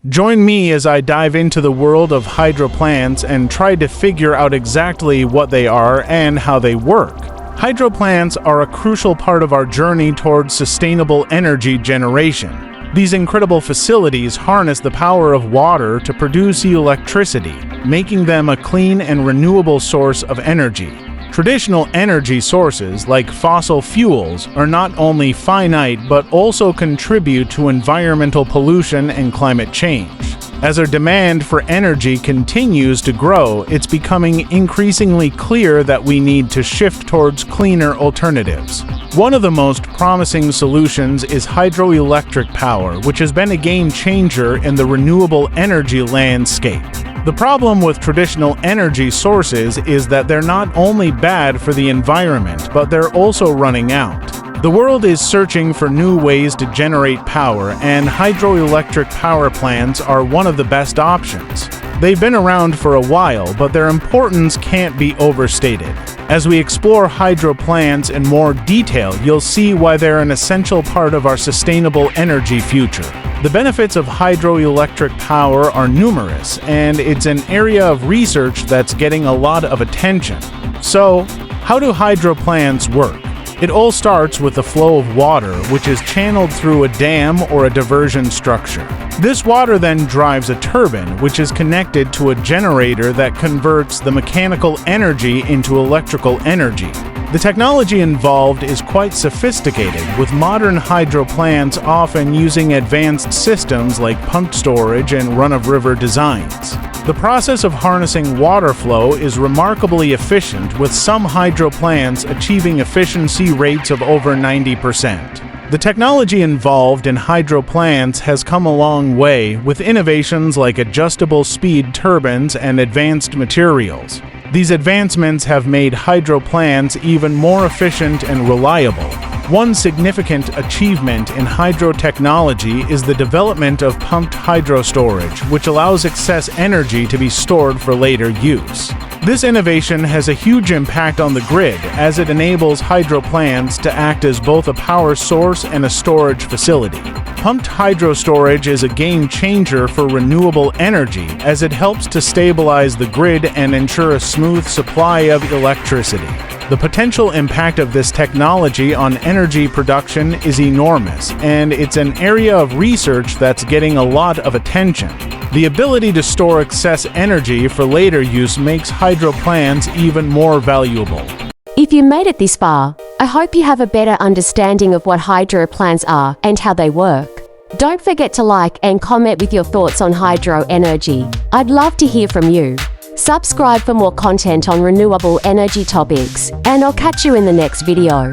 Join me as I dive into the world of hydro plants and try to figure out exactly what they are and how they work. Hydro plants are a crucial part of our journey towards sustainable energy generation. These incredible facilities harness the power of water to produce electricity, making them a clean and renewable source of energy. Traditional energy sources, like fossil fuels, are not only finite but also contribute to environmental pollution and climate change. As our demand for energy continues to grow, it's becoming increasingly clear that we need to shift towards cleaner alternatives. One of the most promising solutions is hydroelectric power, which has been a game changer in the renewable energy landscape. The problem with traditional energy sources is that they're not only bad for the environment, but they're also running out. The world is searching for new ways to generate power, and hydroelectric power plants are one of the best options. They've been around for a while, but their importance can't be overstated. As we explore hydro plants in more detail, you'll see why they're an essential part of our sustainable energy future. The benefits of hydroelectric power are numerous, and it's an area of research that's getting a lot of attention. So, how do hydro plants work? It all starts with the flow of water, which is channeled through a dam or a diversion structure. This water then drives a turbine, which is connected to a generator that converts the mechanical energy into electrical energy. The technology involved is quite sophisticated, with modern hydro plants often using advanced systems like pumped storage and run-of-river designs. The process of harnessing water flow is remarkably efficient, with some hydro plants achieving efficiency rates of over 90%. The technology involved in hydro plants has come a long way, with innovations like adjustable speed turbines and advanced materials. These advancements have made hydro plants even more efficient and reliable. One significant achievement in hydro technology is the development of pumped hydro storage, which allows excess energy to be stored for later use. This innovation has a huge impact on the grid, as it enables hydro plants to act as both a power source and a storage facility. Pumped hydro storage is a game changer for renewable energy, as it helps to stabilize the grid and ensure a smooth supply of electricity. The potential impact of this technology on energy production is enormous, and it's an area of research that's getting a lot of attention. The ability to store excess energy for later use makes hydro plants even more valuable. If you made it this far, I hope you have a better understanding of what hydro plants are and how they work. Don't forget to like and comment with your thoughts on hydro energy. I'd love to hear from you. Subscribe for more content on renewable energy topics, and I'll catch you in the next video.